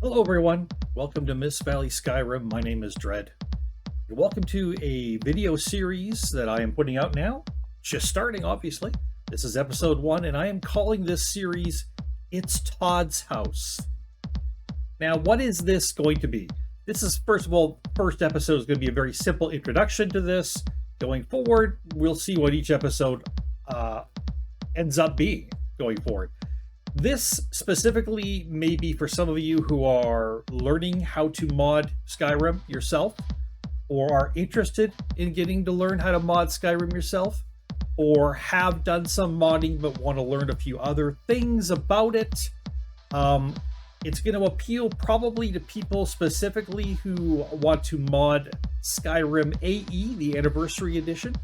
Hello everyone, welcome to Mist-Valley Skyrim. My name is Dread. And welcome to a video series that I am putting out now. Just starting, obviously. This is episode 1, and I am calling this series It's Todd's House. Now, what is this going to be? This is, first of all, first episode is going to be a very simple introduction to this. Going forward, we'll see what each episode ends up being going forward. This specifically may be for some of you who are learning how to mod Skyrim yourself, or are interested in getting to learn how to mod Skyrim yourself, or have done some modding but want to learn a few other things about it. It's going to appeal probably to people specifically who want to mod Skyrim AE, the Anniversary Edition,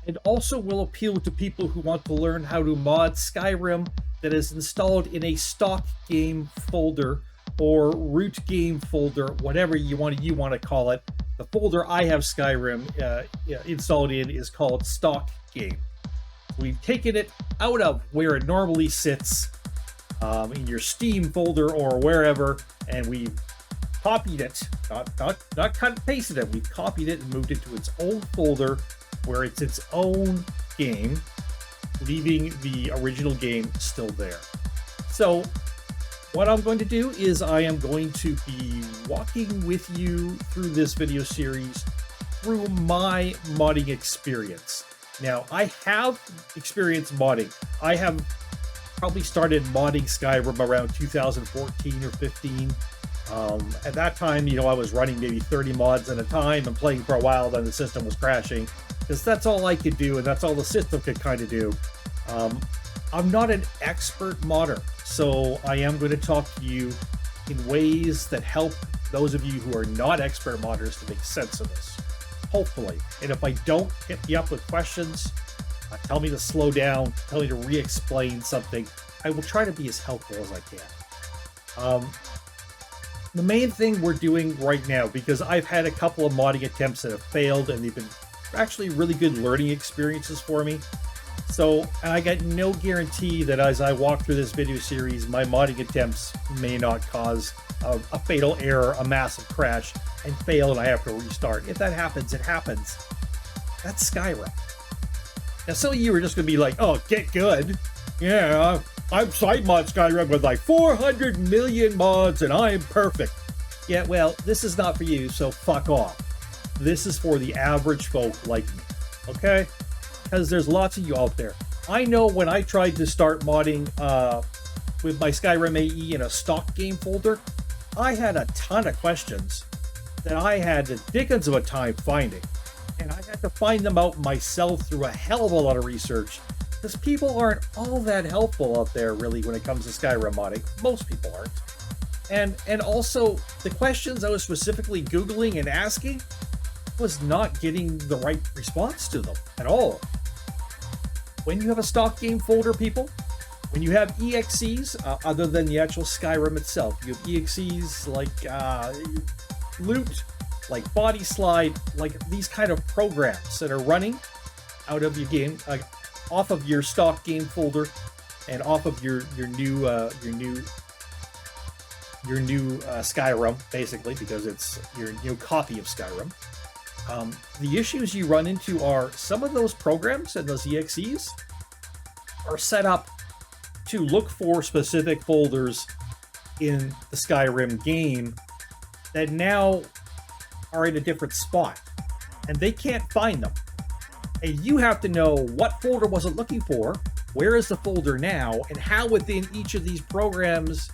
and also will appeal to people who want to learn how to mod Skyrim that is installed in a stock game folder or root game folder, whatever you want to call it. The folder I have Skyrim installed in is called stock game. We've taken it out of where it normally sits in your Steam folder or wherever, and we've copied it, not cut and pasted it. We've copied it and moved it to its own folder where it's its own game, leaving the original game still there. So what I'm going to do is I am going to be walking with you through this video series through my modding experience. Now, I have experience modding. I have probably started modding Skyrim around 2014 or 15. At that time, I was running maybe 30 mods at a time and playing for a while, then the system was crashing, because that's all I could do and that's all the system could kind of do. I'm not an expert modder, so I am going to talk to you in ways that help those of you who are not expert modders to make sense of this, hopefully. And if I don't, hit me up with questions, tell me to slow down, tell me to re-explain something. I will try to be as helpful as I can. The main thing we're doing right now, because I've had a couple of modding attempts that have failed and they've been actually really good learning experiences for me. So, and I got no guarantee that as I walk through this video series, my modding attempts may not cause a fatal error, a massive crash, and fail, and I have to restart. If that happens, it happens. That's Skyrim. Now, some of you are just going to be like, oh, get good. Yeah, I've side mod Skyrim with like 400 million mods, and I'm perfect. Yeah, well, this is not for you, so fuck off. This is for the average folk like me, okay? Because there's lots of you out there. I know when I tried to start modding with my Skyrim AE in a stock game folder, I had a ton of questions that I had the dickens of a time finding. And I had to find them out myself through a hell of a lot of research, because people aren't all that helpful out there, really, when it comes to Skyrim modding. Most people aren't. And also, the questions I was specifically Googling and asking was not getting the right response to them at all. When you have a stock game folder, people, when you have EXEs, other than the actual Skyrim itself, you have EXEs like Loot, like Body Slide, like these kind of programs that are running out of your game, off of your stock game folder, and off of your new Skyrim, basically, because it's your new copy of Skyrim. The issues you run into are some of those programs and those EXEs are set up to look for specific folders in the Skyrim game that now are in a different spot, and they can't find them. And you have to know what folder was it looking for, where is the folder now, and how within each of these programs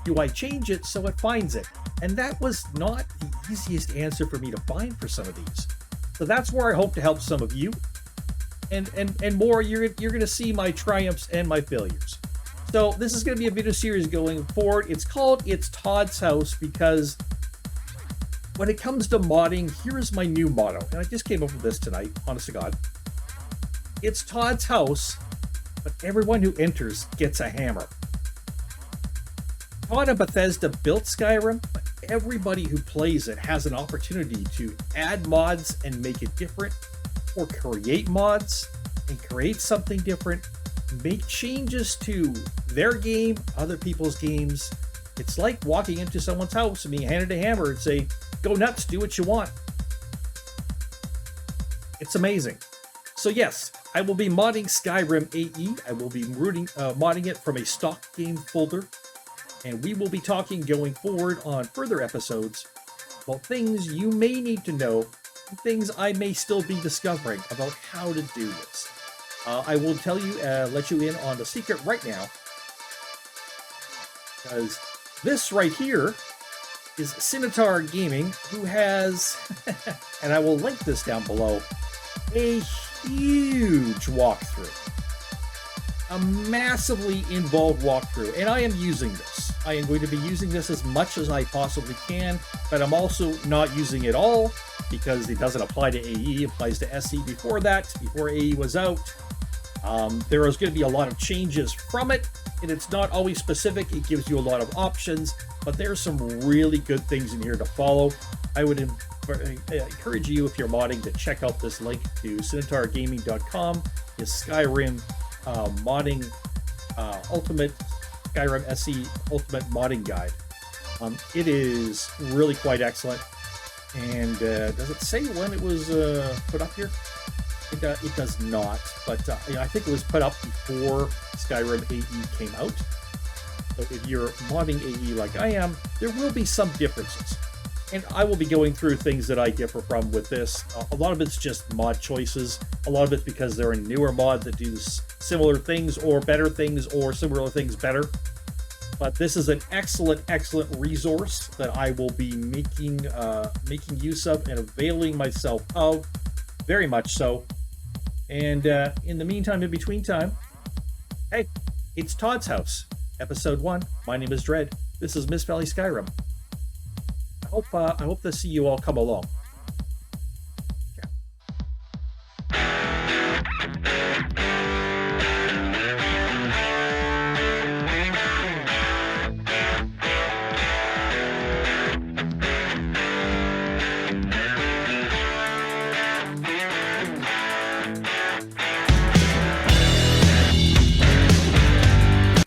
do I change it so it finds it. And that was not the easiest answer for me to find for some of these. So that's where I hope to help some of you. And more, you're going to see my triumphs and my failures. So this is going to be a video series going forward. It's called It's Todd's House because when it comes to modding, here's my new motto. And I just came up with this tonight, honest to God. It's Todd's house, but everyone who enters gets a hammer. Todd and Bethesda built Skyrim, but everybody who plays it has an opportunity to add mods and make it different, or create mods and create something different, make changes to their game, other people's games, It's like walking into someone's house and being handed a hammer and say, go nuts, do what you want. It's amazing. So yes, I will be modding Skyrim AE. I will be modding it from a stock game folder. And we will be talking going forward on further episodes about things you may need to know, and things I may still be discovering about how to do this. I will tell you, let you in on the secret right now, because this right here is Scimitar Gaming, who has, and I will link this down below, a huge walkthrough. A massively involved walkthrough, and I am using this. I am going to be using this as much as I possibly can, but I'm also not using it all because it doesn't apply to AE, it applies to SE before that, before AE was out. There is going to be a lot of changes from it, and it's not always specific. It gives you a lot of options, but there's some really good things in here to follow. I would encourage you, if you're modding, to check out this link to scimitargaming.com. Is Skyrim modding Ultimate Skyrim SE Ultimate Modding Guide. It is really quite excellent. And does it say when it was put up here? It does not, but I think it was put up before Skyrim AE came out. So if you're modding AE like I am, there will be some differences. And I will be going through things that I differ from with this. A lot of it's just mod choices. A lot of it's because there are newer mods that do similar things or better things or similar things better. But this is an excellent, excellent resource that I will be making use of and availing myself of, very much so. And in the meantime, in between time, hey, it's Todd's house, episode 1. My name is Dread. This is Mist-Valley Skyrim. I hope to see you all come along.